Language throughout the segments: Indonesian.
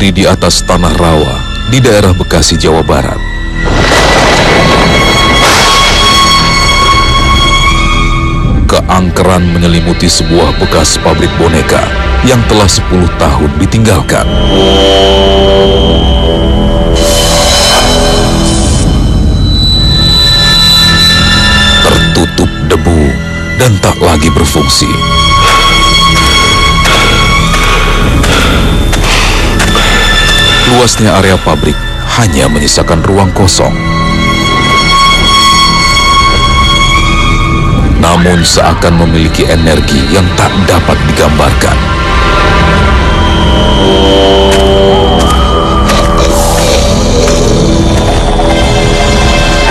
berdiri di atas tanah rawa di daerah Bekasi, Jawa Barat. Keangkeran menyelimuti sebuah bekas pabrik boneka yang telah 10 tahun ditinggalkan. Tertutup debu dan tak lagi berfungsi. Luasnya area pabrik hanya menyisakan ruang kosong. Namun seakan memiliki energi yang tak dapat digambarkan.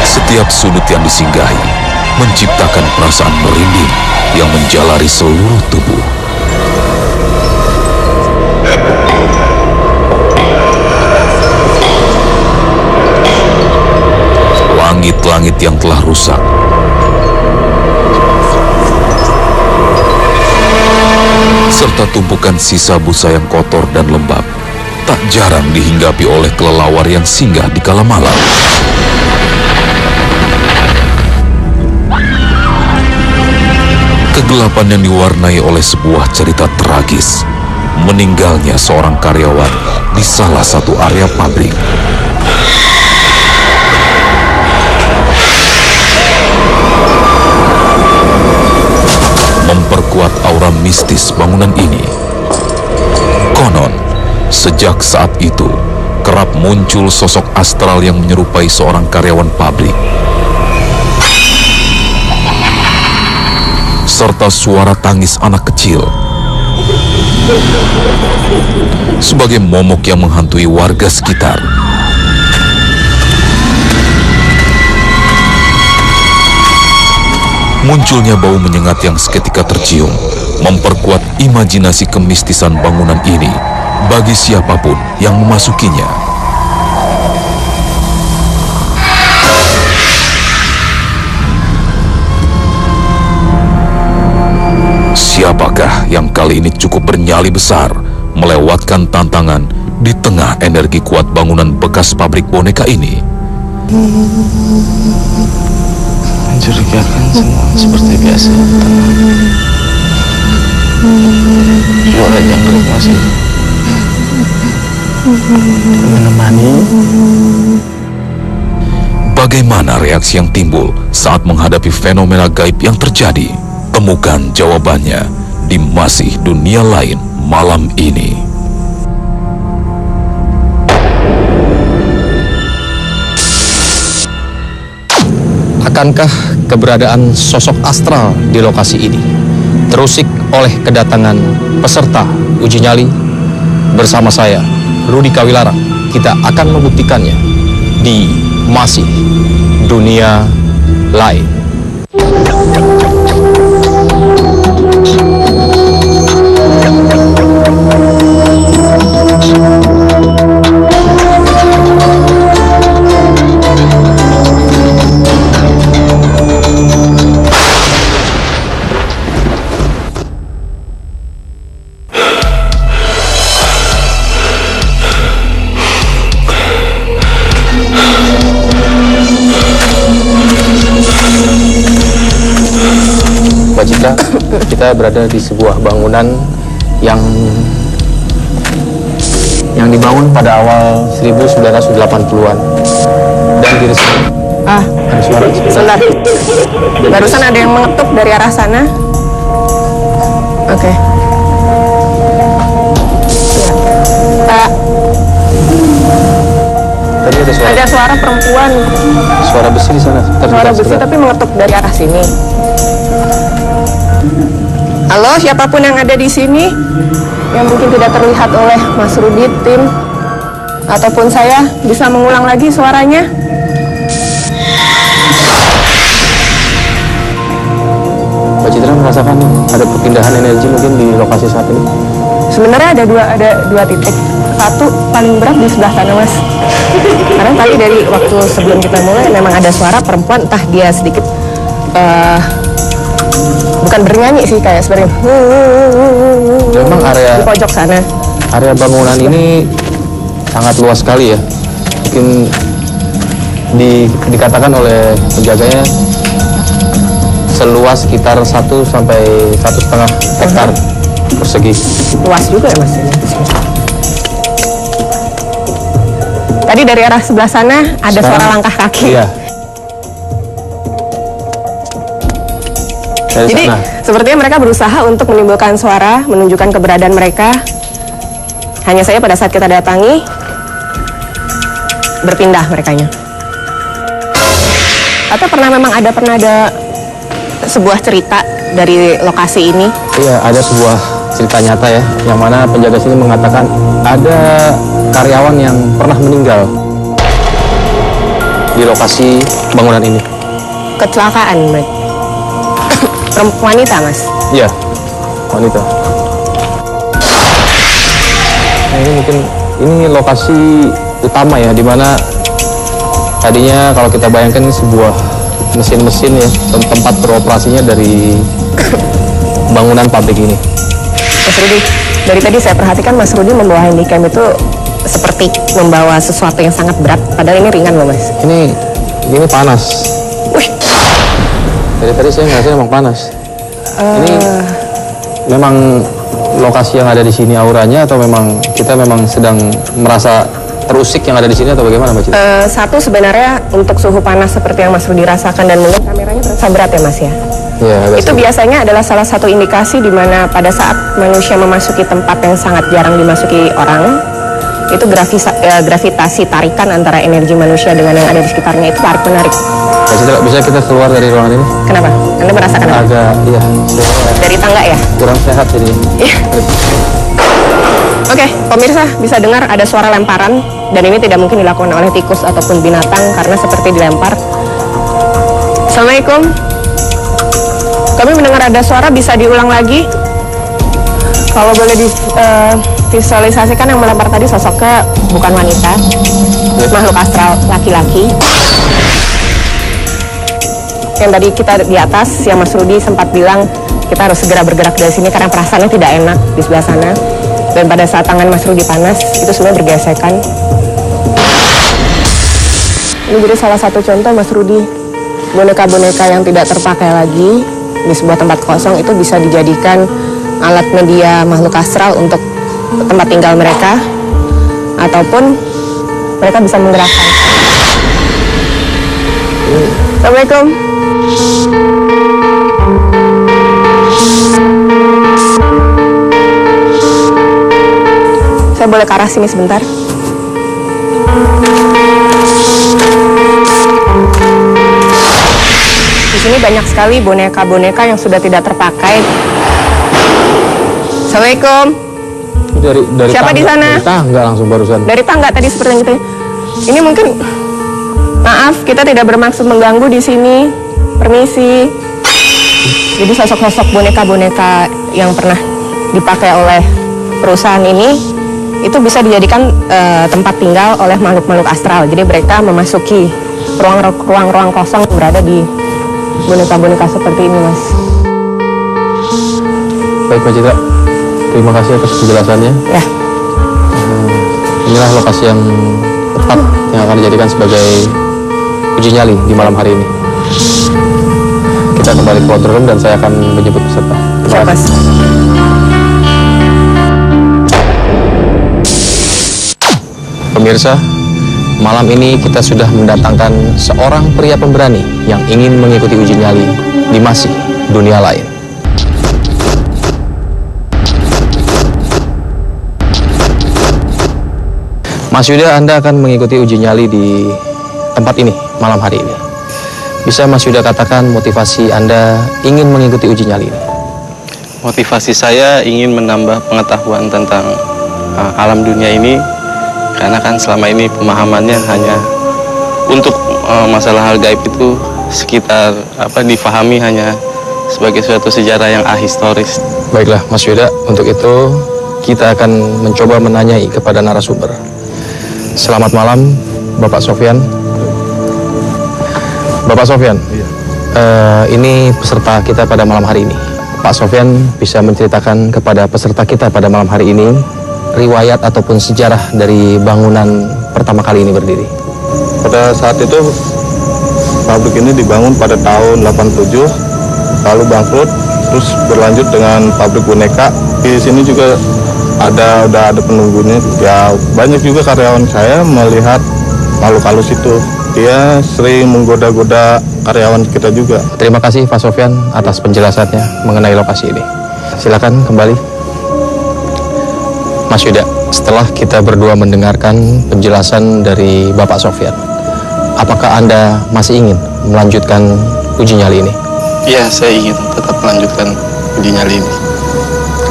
Setiap sudut yang disinggahi menciptakan perasaan merinding yang menjalari seluruh tubuh. Langit-langit yang telah rusak, serta tumpukan sisa busa yang kotor dan lembab, tak jarang dihinggapi oleh kelelawar yang singgah di kala malam. Kegelapan yang diwarnai oleh sebuah cerita tragis, meninggalnya seorang karyawan di salah satu area pabrik. Memperkuat aura mistis bangunan ini. Konon, sejak saat itu, kerap muncul sosok astral yang menyerupai seorang karyawan pabrik. Serta suara tangis anak kecil. Sebagai momok yang menghantui warga sekitar. Munculnya bau menyengat yang seketika tercium, memperkuat imajinasi kemistisan bangunan ini bagi siapapun yang memasukinya. Siapakah yang kali ini cukup bernyali besar melewatkan tantangan di tengah energi kuat bangunan bekas pabrik boneka ini? Mencurigakan semua seperti biasa. Suara jangkrik masih menemani. Bagaimana reaksi yang timbul saat menghadapi fenomena gaib yang terjadi? Temukan jawabannya di Masih Dunia Lain malam ini. Akankah keberadaan sosok astral di lokasi ini terusik oleh kedatangan peserta uji nyali? Bersama saya, Rudi Kawilarang, kita akan membuktikannya di Masih Dunia Lain. Kita berada di sebuah bangunan yang dibangun pada awal 1980-an dan diresmikan. Ada suara. Sebentar. Barusan ada yang mengetuk dari arah sana. Oke. Pak. Tadi ada suara. Ada suara perempuan. Suara besi di sana. Suara besi tapi mengetuk dari arah sini. Halo, siapapun yang ada di sini yang mungkin tidak terlihat oleh Mas Rudi, tim ataupun saya, bisa mengulang lagi suaranya? Mbak Citra merasakan ada perpindahan energi mungkin di lokasi saat ini? Sebenarnya ada dua titik. Satu paling berat di sebelah sana, Mas. Karena tadi dari waktu sebelum kita mulai memang ada suara perempuan, entah dia sedikit bukan bernyanyi sih, kayak seperti memang area di pojok sana. Area bangunan ini sangat luas sekali ya. Mungkin dikatakan oleh penjaganya seluas sekitar 1 sampai 1,5 hektar persegi. Luas juga ya Mas. Tadi dari arah sebelah sana ada suara langkah kaki. Iya. Dari Jadi sana. sepertinya mereka berusaha untuk menimbulkan suara, menunjukkan keberadaan mereka. Hanya saja pada saat kita datangi, berpindah merekanya. Atau pernah ada sebuah cerita dari lokasi ini? Iya, ada sebuah cerita nyata ya, yang mana penjaga sini mengatakan ada karyawan yang pernah meninggal di lokasi bangunan ini. Kecelakaan, wanita Mas? Iya, wanita. Nah, ini mungkin ini lokasi utama ya, dimana tadinya kalau kita bayangkan ini sebuah mesin-mesin ya, tempat beroperasinya dari bangunan pabrik ini. Mas Rudi, dari tadi saya perhatikan Mas Rudi membawa handycam itu seperti membawa sesuatu yang sangat berat, padahal ini ringan loh Mas. Ini panas. Wih, Dari tadi saya ngerasa emang panas. Ini memang lokasi yang ada di sini auranya, atau memang kita memang sedang merasa terusik yang ada di sini, atau bagaimana Mbak Cita? satu sebenarnya untuk suhu panas seperti yang Mas Rudi rasakan, dan mungkin kameranya terasa berat ya Mas ya. Iya, agak Itu sedikit. biasanya adalah salah satu indikasi di mana pada saat manusia memasuki tempat yang sangat jarang dimasuki orang, itu gravitasi tarikan antara energi manusia dengan yang ada di sekitarnya itu tarik-menarik. Mbak Citra, bisa kita keluar dari ruangan ini? Kenapa? Anda merasakan apa? Agak, iya, saya Dari tangga ya? kurang sehat jadi. Iya. Oke, pemirsa bisa dengar ada suara lemparan, dan ini tidak mungkin dilakukan oleh tikus ataupun binatang karena seperti dilempar. Assalamualaikum. Kami mendengar ada suara, bisa diulang lagi? Kalau boleh visualisasikan yang melempar tadi sosoknya bukan wanita, makhluk astral laki-laki. Yang tadi kita di atas, yang Mas Rudi sempat bilang kita harus segera bergerak dari sini karena perasaannya tidak enak di sebelah sana. Dan pada saat tangan Mas Rudi panas, itu sebenarnya bergesekan. Ini jadi salah satu contoh Mas Rudi, boneka-boneka yang tidak terpakai lagi di sebuah tempat kosong itu bisa dijadikan alat media makhluk astral untuk tempat tinggal mereka, ataupun mereka bisa menggerakkan. Assalamualaikum. Saya boleh ke arah sini sebentar? Di sini banyak sekali boneka-boneka yang sudah tidak terpakai. Assalamualaikum. Dari Siapa tangga, di sana? Dari tangga langsung barusan. Dari tangga tadi seperti yang gitu. Ini mungkin, maaf, kita tidak bermaksud mengganggu di sini. Permisi. Jadi sosok-sosok boneka-boneka yang pernah dipakai oleh perusahaan ini itu bisa dijadikan tempat tinggal oleh makhluk-makhluk astral. Jadi mereka memasuki ruang-ruang kosong yang berada di boneka-boneka seperti ini, Mas. Baik Mbak Citra, terima kasih atas penjelasannya. Ya. Inilah lokasi yang tepat yang akan dijadikan sebagai uji nyali di malam hari ini. Kita kembali ke control room dan saya akan menjemput peserta. Terima Siap, kasih. Mas. Pemirsa, malam ini kita sudah mendatangkan seorang pria pemberani yang ingin mengikuti uji nyali di masih dunia lain. Mas Yuda, Anda akan mengikuti uji nyali di tempat ini malam hari ini. Bisa Mas Yuda katakan motivasi Anda ingin mengikuti uji nyali ini? Motivasi saya ingin menambah pengetahuan tentang alam dunia ini, karena kan selama ini pemahamannya hanya untuk masalah hal gaib itu sekitar difahami hanya sebagai suatu sejarah yang ahistoris. Baiklah Mas Yuda, untuk itu kita akan mencoba menanyai kepada narasumber. Selamat malam Bapak Sofyan. Bapak Sofyan, ini peserta kita pada malam hari ini. Pak Sofyan bisa menceritakan kepada peserta kita pada malam hari ini riwayat ataupun sejarah dari bangunan pertama kali ini berdiri? Pada saat itu pabrik ini dibangun pada tahun 87, lalu bangkrut, terus berlanjut dengan pabrik boneka. Di sini juga udah ada penunggunya. Ya banyak juga karyawan saya melihat makhluk halus itu. Dia sering menggoda-goda karyawan kita juga. Terima kasih Pak Sofyan atas penjelasannya mengenai lokasi ini. Silakan kembali. Mas Yuda, setelah kita berdua mendengarkan penjelasan dari Bapak Sofyan, apakah Anda masih ingin melanjutkan uji nyali ini? Ya, saya ingin tetap melanjutkan uji nyali ini.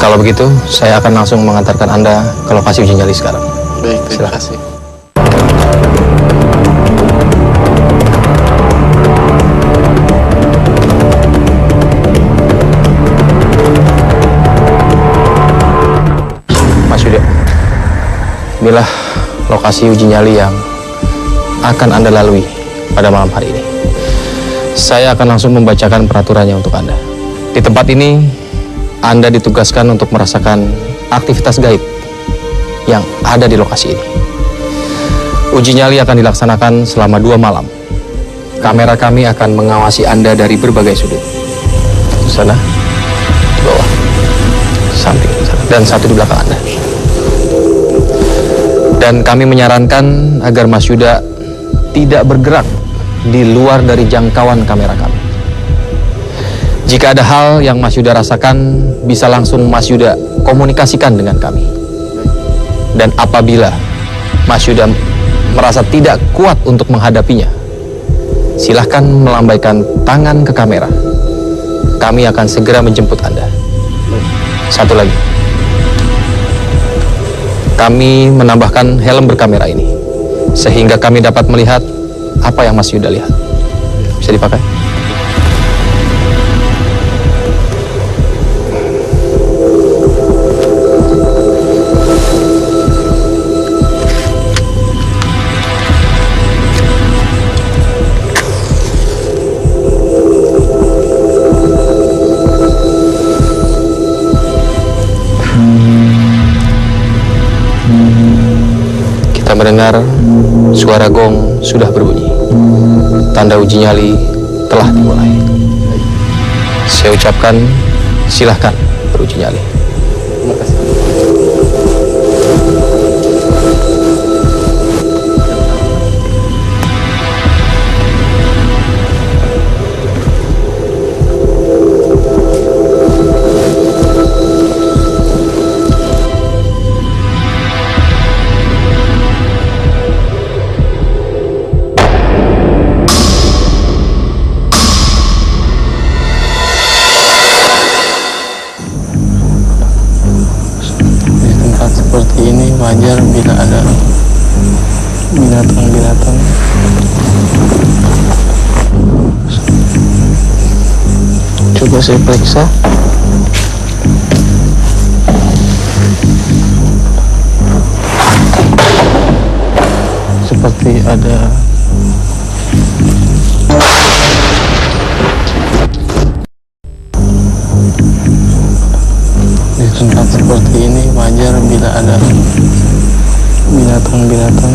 Kalau begitu, saya akan langsung mengantarkan Anda ke lokasi uji nyali sekarang. Baik, terima Silakan. kasih. Mas Yuda, inilah lokasi uji nyali yang akan Anda lalui pada malam hari ini. Saya akan langsung membacakan peraturannya untuk Anda. Di tempat ini, Anda ditugaskan untuk merasakan aktivitas gaib yang ada di lokasi ini. Uji nyali akan dilaksanakan selama 2 malam. Kamera kami akan mengawasi Anda dari berbagai sudut. Di sana, di bawah, di samping, di sana, dan satu di belakang Anda. Dan kami menyarankan agar Mas Yuda tidak bergerak di luar dari jangkauan kamera kami. Jika ada hal yang Mas Yuda rasakan, bisa langsung Mas Yuda komunikasikan dengan kami. Dan apabila Mas Yuda merasa tidak kuat untuk menghadapinya, silahkan melambaikan tangan ke kamera. Kami akan segera menjemput Anda. Satu lagi, kami menambahkan helm berkamera ini, sehingga kami dapat melihat apa yang Mas Yuda lihat. Bisa dipakai? Kita mendengar suara gong sudah berbunyi. Tanda uji nyali telah dimulai. Saya ucapkan silahkan beruji nyali. Terima kasih. Seperti ini wajar bila ada binatang-binatang. Coba saya periksa. Seperti ada di tempat seperti ini wajar bila ada binatang-binatang.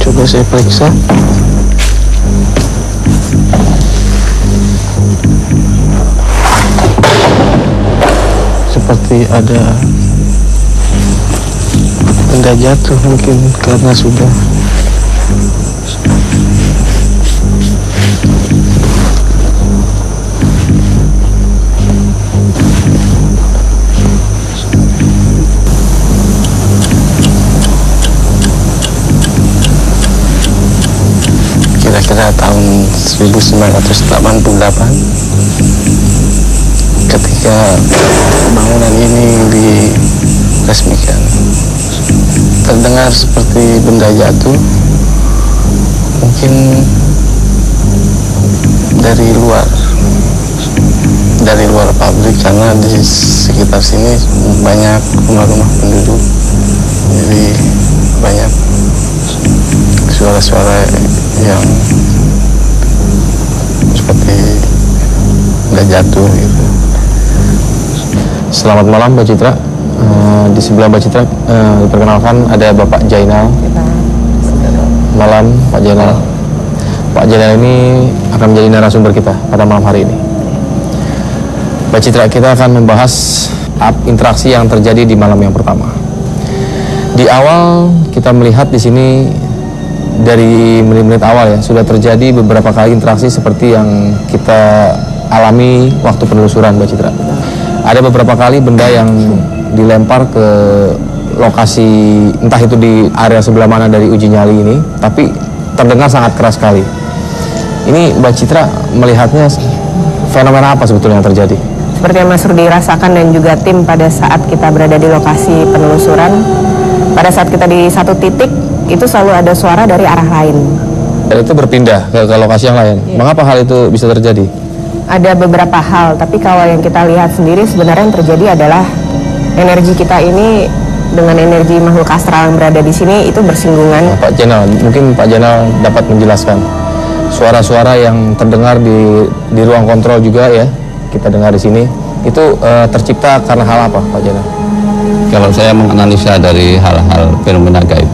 Coba saya periksa. Seperti ada benda jatuh, mungkin karena sudah kira-kira tahun 1988 ketika bangunan ini diresmikan. Terdengar seperti benda jatuh, mungkin dari luar pabrik, karena di sekitar sini banyak rumah-rumah penduduk, jadi banyak suara-suara yang seperti benda jatuh gitu. Selamat malam Mbak Citra. Di sebelah Mbak Citra diperkenalkan ada Bapak Jainal. Malam Pak Jainal. Pak Jainal ini akan menjadi narasumber kita pada malam hari ini. Mbak Citra, kita akan membahas interaksi yang terjadi di malam yang pertama. Di awal kita melihat di sini dari menit-menit awal ya sudah terjadi beberapa kali interaksi seperti yang kita alami waktu penelusuran Mbak Citra. Ada beberapa kali benda yang dilempar ke lokasi entah itu di area sebelah mana dari uji nyali ini, tapi terdengar sangat keras sekali. Ini Mbak Citra melihatnya fenomena apa sebetulnya yang terjadi? Seperti yang Mas Rudi rasakan dan juga tim pada saat kita berada di lokasi penelusuran, pada saat kita di satu titik itu selalu ada suara dari arah lain. Dan itu berpindah ke lokasi yang lain. Mengapa hal itu bisa terjadi? Ada beberapa hal, tapi kalau yang kita lihat sendiri sebenarnya yang terjadi adalah energi kita ini dengan energi makhluk astral yang berada di sini itu bersinggungan. Nah, Pak Jainal, mungkin Pak Jainal dapat menjelaskan suara-suara yang terdengar di ruang kontrol juga ya, kita dengar di sini, itu tercipta karena hal apa Pak Jainal? Kalau saya menganalisa dari hal-hal fenomena gaib,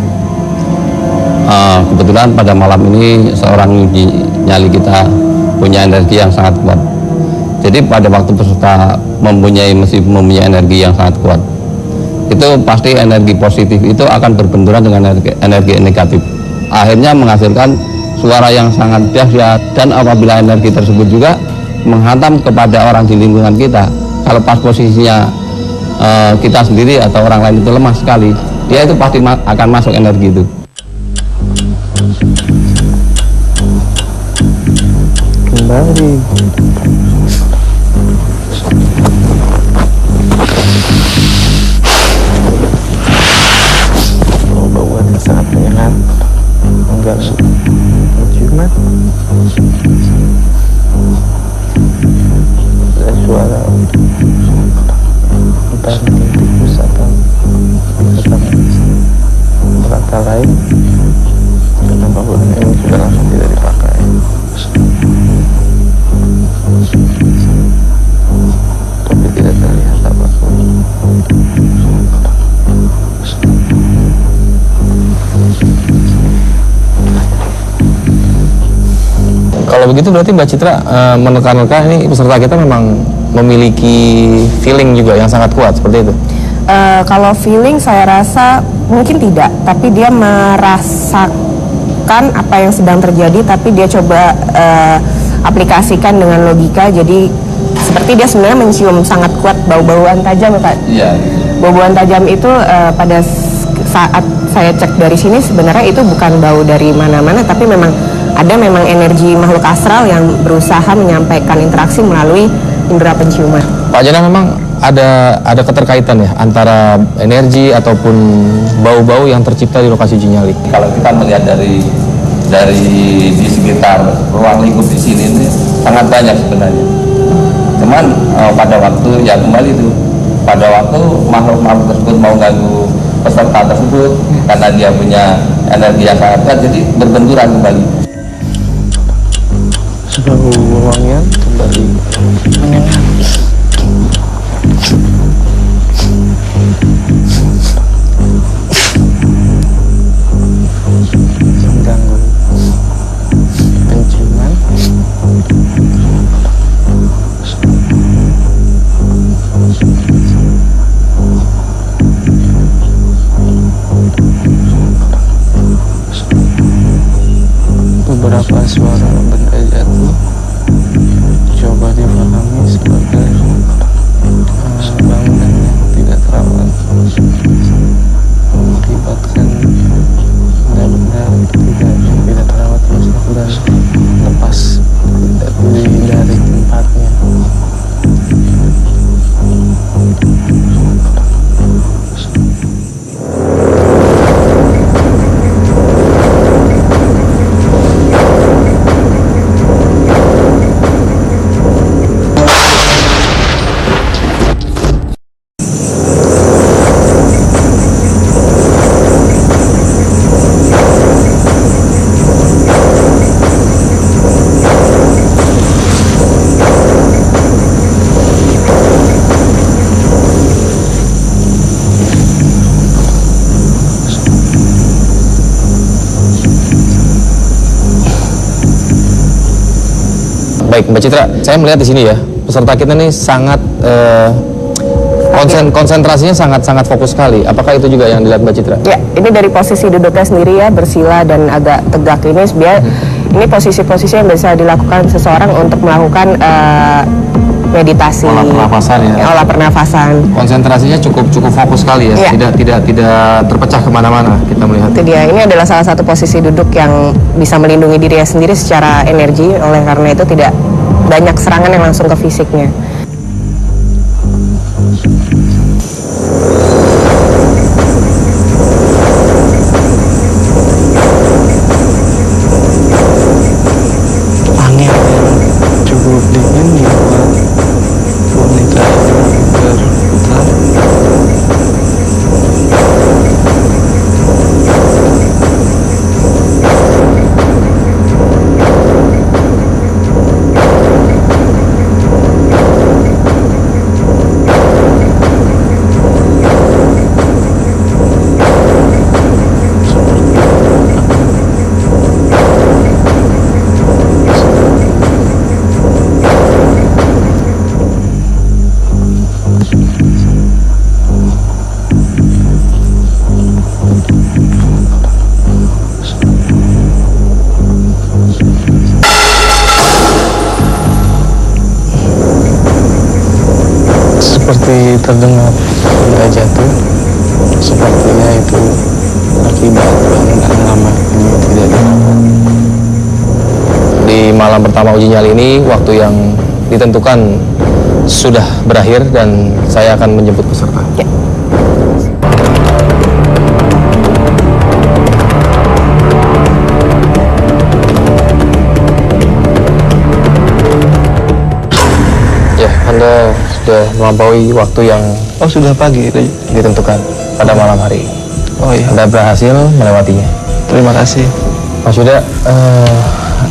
kebetulan pada malam ini seorang uji nyali kita punya energi yang sangat kuat. Jadi pada waktu peserta mempunyai energi yang sangat kuat, itu pasti energi positif itu akan berbenturan dengan energi negatif. Akhirnya menghasilkan suara yang sangat dahsyat, dan apabila energi tersebut juga menghantam kepada orang di lingkungan kita, kalau pas posisinya kita sendiri atau orang lain itu lemah sekali, dia itu pasti akan masuk energi itu. Kembali. Bauannya sangat menyengat, mengganggu penciuman. Ada suara entah tikus atau kata lain. Kenapa bulan ini sudah langsung tidak dipakai? Tapi tidak terlihat apapun. Kalau begitu berarti Mbak Citra menekan-nekan ini peserta kita memang memiliki feeling juga yang sangat kuat seperti itu? Kalau feeling saya rasa mungkin tidak, tapi dia merasakan apa yang sedang terjadi, tapi dia coba aplikasikan dengan logika. Jadi seperti dia sebenarnya mencium sangat kuat bau-bauan tajam ya Pak? Iya. Bau-bauan tajam itu pada saat saya cek dari sini sebenarnya itu bukan bau dari mana-mana, tapi memang energi makhluk astral yang berusaha menyampaikan interaksi melalui indera penciuman. Pak Jainal, memang ada keterkaitan ya antara energi ataupun bau-bau yang tercipta di lokasi uji nyali? Kalau kita melihat dari di sekitar ruang lingkup di sini ini sangat banyak sebenarnya. Cuman pada waktu ya kembali itu, pada waktu makhluk-makhluk tersebut mau ganggu peserta tersebut karena dia punya energi yang sangat kuat, jadi berbenturan kembali. Bau wangian kembali menyengat. Mengganggu penciuman. Beberapa suara benda jatuh coba dipahami sebagai bangunan yang tidak terawat, mengakibatkan benda-benda yang tidak terawat rusak dan lepas dari tempatnya. Baik, Mbak Citra, saya melihat di sini ya, peserta kita nih sangat konsentrasinya sangat fokus sekali. Apakah itu juga yang dilihat Mbak Citra? Ya, ini dari posisi duduknya sendiri ya, bersila dan agak tegak ini sebenarnya ini posisi-posisi yang bisa dilakukan seseorang untuk melakukan meditasi, olah pernafasan. Konsentrasinya cukup fokus sekali ya, tidak terpecah kemana-mana kita melihat. Itu dia, ini adalah salah satu posisi duduk yang bisa melindungi dirinya sendiri secara energi, oleh karena itu tidak banyak serangan yang langsung ke fisiknya. Angin yang cukup dingin membuat boneka berputar. Seperti terdengar benda jatuh, sepertinya itu akibat bangunan lama ini tidak dirawat. Di malam pertama uji nyali ini, waktu yang ditentukan sudah berakhir dan saya akan menjemput peserta. Ya. Ya, Anda sudah melampaui waktu yang Sudah pagi itu. ditentukan pada malam hari. Oh iya, Anda berhasil melewatinya. terima kasih. Mas Yuda,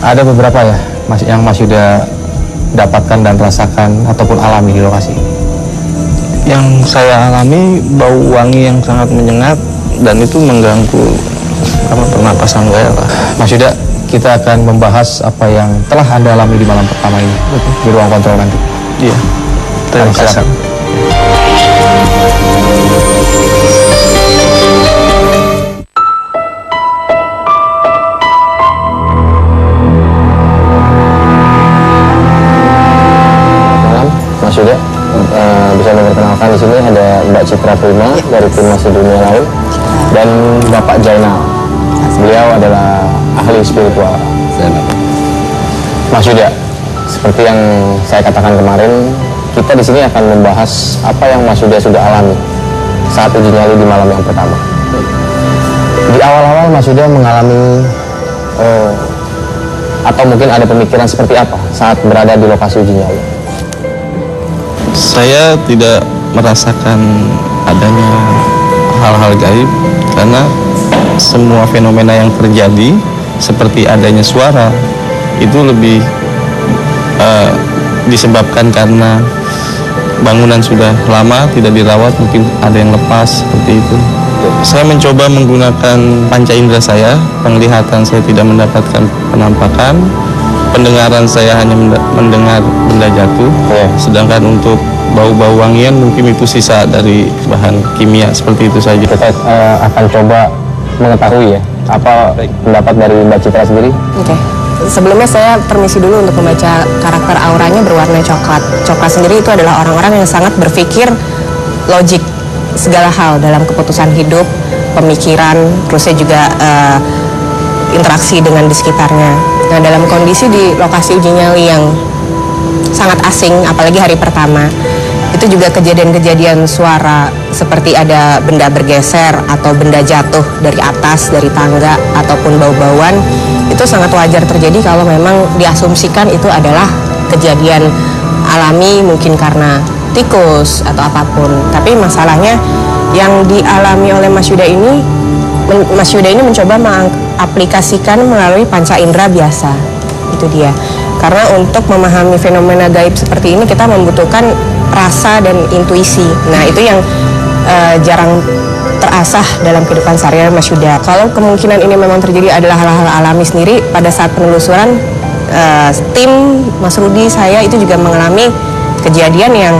ada beberapa ya yang Mas Yuda dapatkan dan rasakan ataupun alami di lokasi. Yang saya alami bau wangi yang sangat menyengat dan itu mengganggu pernapasan saya lah. Mas Yuda, kita akan membahas apa yang telah Anda alami di malam pertama ini di ruang kontrol nanti. Iya, terima Silakan. kasih. Mas Yuda, bisa memperkenalkan di sini ada Mbak Citra Prima dari tim Masih Dunia Lain dan Bapak Jainal. Beliau adalah ahli spiritual. Mas Yuda, seperti yang saya katakan kemarin, kita di sini akan membahas apa yang Mas Yuda sudah alami saat uji nyali di malam yang pertama. Di awal-awal Mas Yuda mengalami atau mungkin ada pemikiran seperti apa saat berada di lokasi uji nyali? Saya tidak merasakan adanya hal-hal gaib karena semua fenomena yang terjadi seperti adanya suara itu lebih disebabkan karena bangunan sudah lama tidak dirawat, mungkin ada yang lepas seperti itu. Saya mencoba menggunakan panca indera saya, penglihatan saya tidak mendapatkan penampakan, pendengaran saya hanya mendengar benda jatuh, sedangkan untuk bau-bau wangian mungkin itu sisa dari bahan kimia, seperti itu saja. Kita akan coba mengetahui ya apa pendapat dari Mbak Citra sendiri. Oke. Sebelumnya saya permisi dulu untuk membaca karakter auranya berwarna coklat. Coklat sendiri itu adalah orang-orang yang sangat berpikir logik segala hal dalam keputusan hidup, pemikiran, terusnya juga interaksi dengan di sekitarnya. Nah, dalam kondisi di lokasi uji nyali yang sangat asing, apalagi hari pertama, itu juga kejadian-kejadian suara seperti ada benda bergeser atau benda jatuh dari atas, dari tangga, ataupun bau-bauan, itu sangat wajar terjadi kalau memang diasumsikan itu adalah kejadian alami, mungkin karena tikus atau apapun. Tapi masalahnya yang dialami oleh Mas Yuda ini, Mas Yuda ini mencoba mengaplikasikan melalui panca indera biasa. Itu dia. Karena untuk memahami fenomena gaib seperti ini kita membutuhkan rasa dan intuisi. Nah, itu yang jarang terasah dalam kehidupan sehari-hari Mas Yuda. Kalau kemungkinan ini memang terjadi adalah hal-hal alami sendiri, pada saat penelusuran tim Mas Rudi, saya itu juga mengalami kejadian yang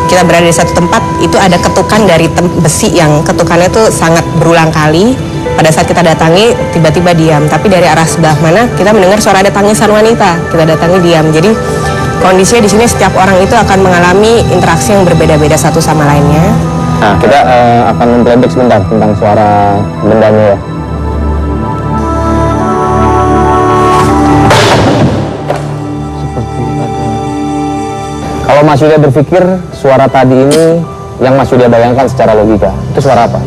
kita berada di satu tempat, itu ada ketukan dari besi yang ketukannya itu sangat berulang kali. Pada saat kita datangi tiba-tiba diam, tapi dari arah sebelah mana kita mendengar suara ada tangisan wanita. Kita datangi diam. Jadi kondisinya di sini setiap orang itu akan mengalami interaksi yang berbeda-beda satu sama lainnya. Nah, kita akan memplayback sebentar tentang suara bendanya ya. Kalau Mas Yuda berpikir suara tadi ini yang Mas Yuda bayangkan secara logika, itu suara apa?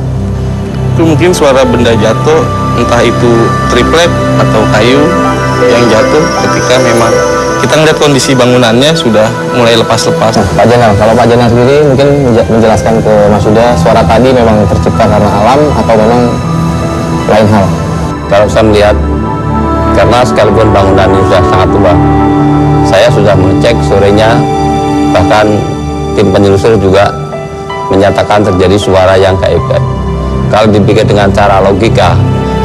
Itu mungkin suara benda jatuh, entah itu triplek atau kayu yang jatuh ketika memang kita ngeliat kondisi bangunannya sudah mulai lepas-lepas. Nah, Pak Jenal, kalau Pak Jenal sendiri mungkin menjelaskan ke Mas Yuda, suara tadi memang tercipta karena alam atau memang lain hal? Kalau saya melihat, karena sekalipun bangunan ini sudah sangat tua, saya sudah mengecek sorenya, bahkan tim penyelusur juga menyatakan terjadi suara yang gaib. Kalau dipikir dengan cara logika,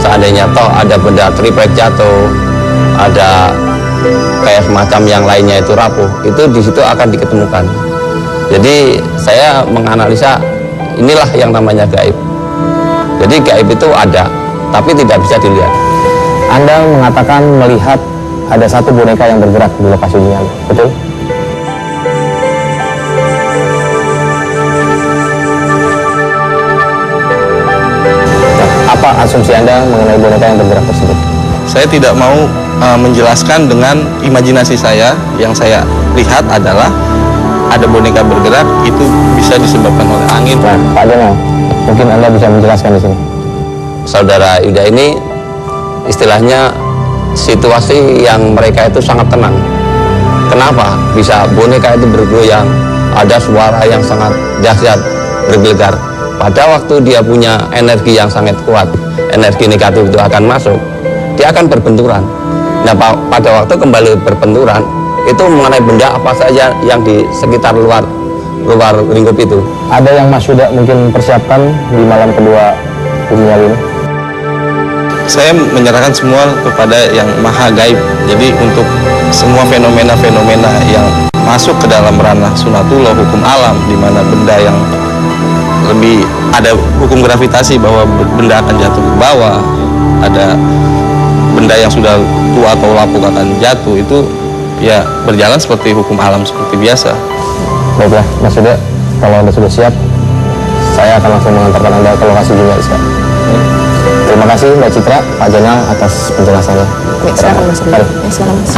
seandainya toh ada benda triplek jatuh, ada kayak semacam yang lainnya itu rapuh, itu di situ akan diketemukan. Jadi saya menganalisa inilah yang namanya gaib. Jadi gaib itu ada, tapi tidak bisa dilihat. Anda mengatakan melihat ada satu boneka yang bergerak di lokasi ini, betul? Apa asumsi Anda mengenai boneka yang bergerak tersebut? Saya tidak mau menjelaskan dengan imajinasi saya. Yang saya lihat adalah ada boneka bergerak, itu bisa disebabkan oleh angin. Nah, Pak Jenal, mungkin Anda bisa menjelaskan di sini. Saudara Yuda ini istilahnya situasi yang mereka itu sangat tenang. Kenapa bisa boneka itu bergoyang, ada suara yang sangat dahsyat bergelegar. Pada waktu dia punya energi yang sangat kuat, energi negatif itu akan masuk, dia akan berbenturan. Nah, pada waktu kembali berbenturan, itu mengenai benda apa saja yang di sekitar luar lingkup itu. Ada yang Mas Yuda mungkin persiapkan di malam kedua Bumi ini? Saya menyerahkan semua kepada yang maha gaib. Jadi untuk semua fenomena-fenomena yang masuk ke dalam ranah sunatullah, hukum alam, di mana benda yang lebih ada hukum gravitasi bahwa benda akan jatuh ke bawah, ada benda yang sudah tua atau lapuk akan jatuh, itu ya berjalan seperti hukum alam seperti biasa. Baiklah, Mas Yuda, kalau Anda sudah siap, saya akan langsung mengantarkan Anda ke lokasi Bumi sekarang. Terima kasih Mbak Citra, Pak Jenal atas penjelasannya. Baik, silakan Mas Rudi. Ya, silakan Mas.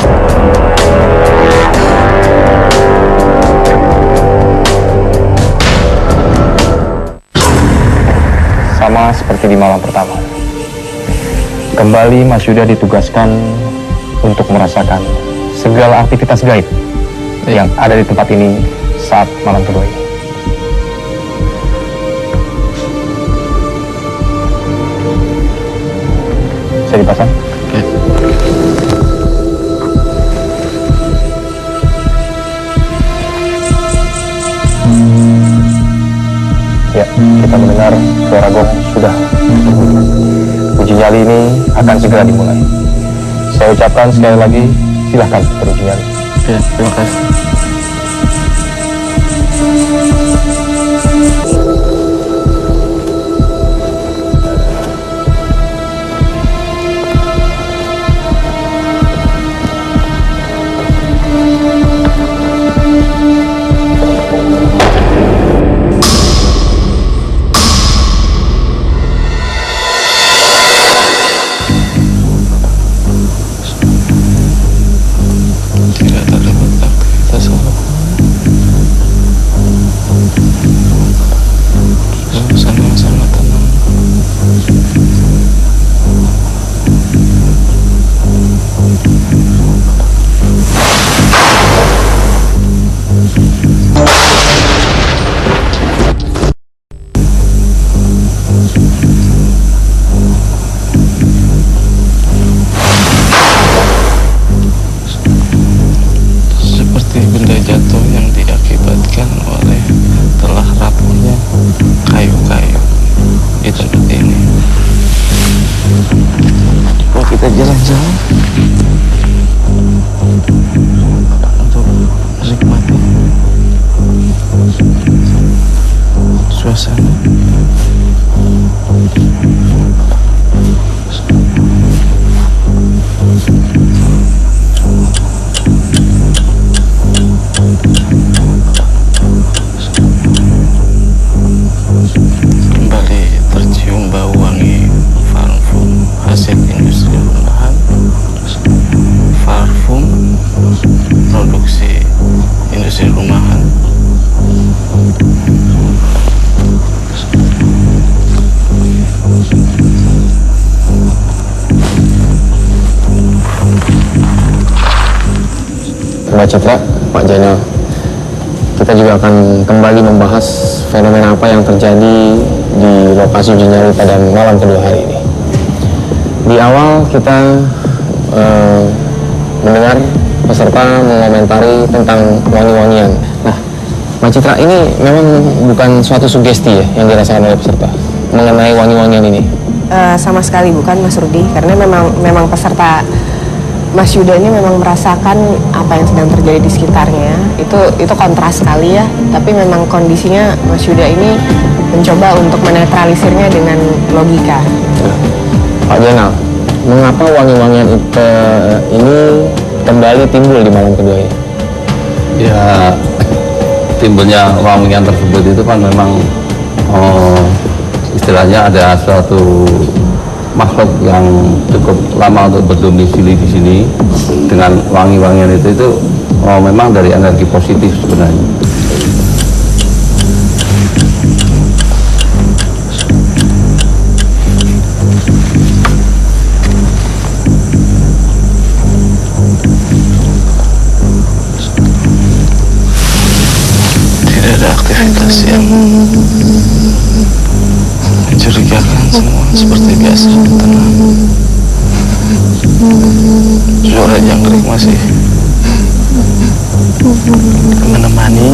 Sama seperti di malam pertama, kembali Mas Yuda ditugaskan untuk merasakan segala aktivitas gaib yang ada di tempat ini saat malam kedua ini. Bisa dipasang? Ya, kita mendengar suara gong sudah berbunyi. Uji nyali ini akan segera dimulai. Saya ucapkan sekali lagi, silahkan beruji nyali. Oke, terima kasih. Tidak terdapat aktivitas Mbak Citra, Pak Jainal. Kita juga akan kembali membahas fenomena apa yang terjadi di lokasi uji nyali pada malam kedua hari ini. Di awal kita mendengar peserta mengomentari tentang wangi-wangian. Nah, Mbak Citra, ini memang bukan suatu sugesti ya yang dirasakan oleh peserta mengenai wangi-wangian ini? Sama sekali bukan, Mas Rudi, karena memang peserta Mas Yuda ini memang merasakan apa yang sedang terjadi di sekitarnya. Itu kontras sekali ya, tapi memang kondisinya Mas Yuda ini mencoba untuk menetralisirnya dengan logika. Pak Jainal, mengapa wangi-wangian ini kembali timbul di malam kedua ini? Ya, timbulnya wangian tersebut itu kan memang istilahnya ada suatu makhluk yang cukup lama untuk berdomisili di sini. Dengan wangi-wangian itu memang dari energi positif sebenarnya. Tidak ada aktivitas yang mencurigakan, semua seperti biasa dan tenang. Suara jangkrik masih menemani.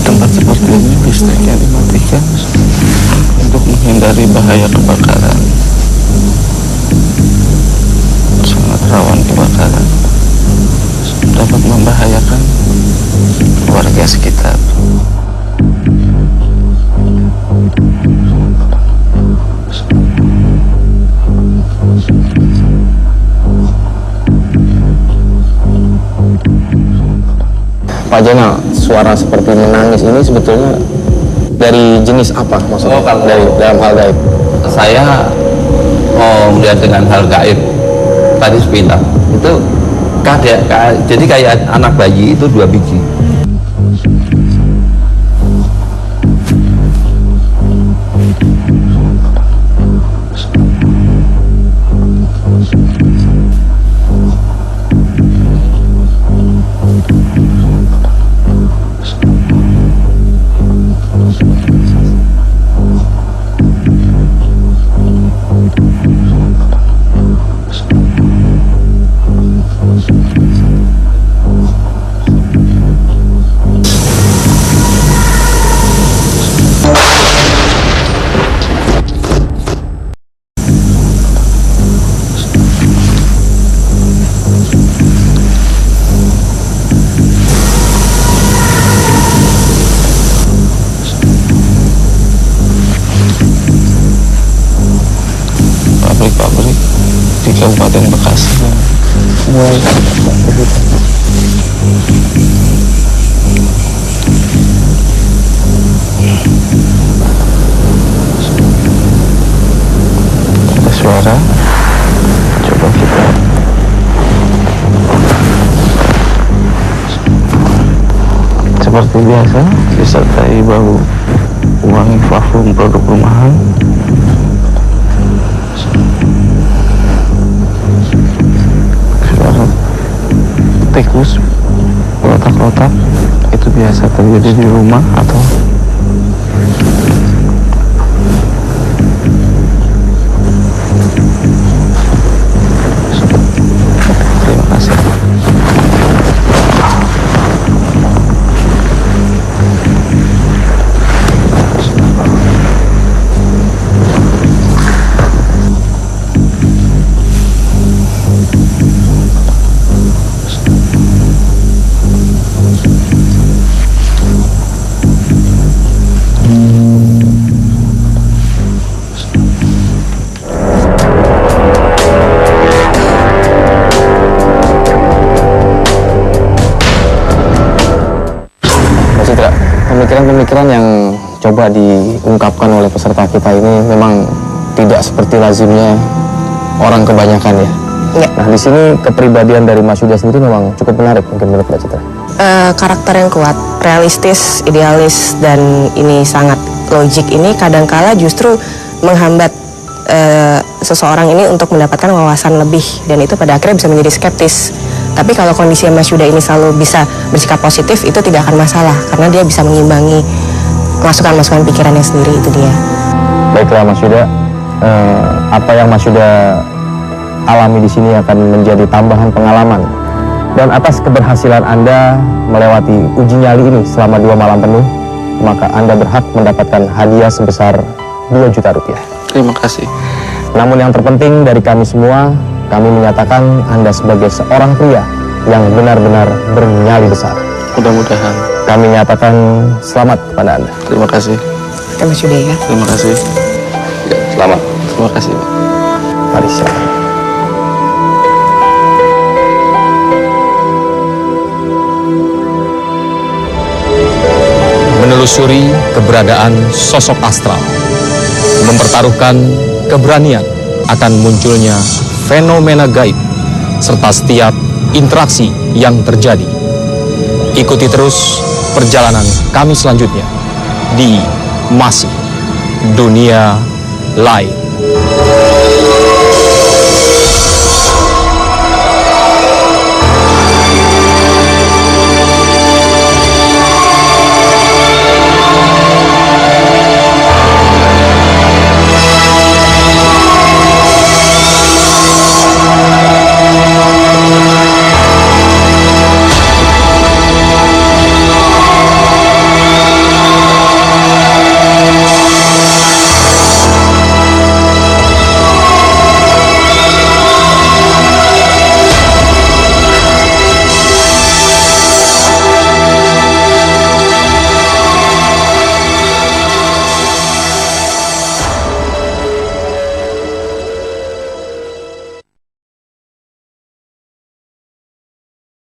Tempat seperti ini listriknya dimatikan untuk menghindari bahaya kebakaran. Sangat rawan kebakaran, dapat membahayakan warga sekitar. Pak Jainal, suara seperti menangis ini sebetulnya dari jenis apa maksudnya? Kalau dari dalam hal gaib? Saya melihat dengan hal gaib tadi sepintas itu jadi kayak anak bayi itu 2 biji. Pabrik-pabrik di Kabupaten Bekasi mulai ada suara. Coba kita seperti biasa disertai bau wangi parfum produk rumahan. Suara tikus lotak-lotak itu biasa terjadi di rumah atau terima kasih. pemikiran yang coba diungkapkan oleh peserta kita ini memang tidak seperti lazimnya orang kebanyakan ya. Ya. Nah, di sini kepribadian dari Mas Yuda sendiri memang cukup menarik mungkin menurut Mbak Citra. Karakter yang kuat, realistis, idealis, dan ini sangat logik ini kadangkala justru menghambat seseorang ini untuk mendapatkan wawasan lebih, dan itu pada akhirnya bisa menjadi skeptis. Tapi kalau kondisi Mas Yuda ini selalu bisa bersikap positif, itu tidak akan masalah karena dia bisa mengimbangi masukan-masukan pikirannya sendiri, itu dia. Baiklah Mas Yuda, apa yang Mas Yuda alami di sini akan menjadi tambahan pengalaman. Dan atas keberhasilan Anda melewati uji nyali ini selama 2 malam penuh, maka Anda berhak mendapatkan hadiah sebesar 2 juta rupiah. Terima kasih. Namun yang terpenting dari kami semua, kami menyatakan Anda sebagai seorang pria yang benar-benar bernyali besar. Mudah-mudahan. Kami nyatakan selamat kepada Anda. Terima kasih. Oke Mas Yuda ya. Terima kasih. Ya, selamat. Terima kasih, Pak. Mari silakan. Menelusuri keberadaan sosok astral, mempertaruhkan keberanian akan munculnya fenomena gaib, serta setiap interaksi yang terjadi. Ikuti terus perjalanan kami selanjutnya di Masih Dunia Lain.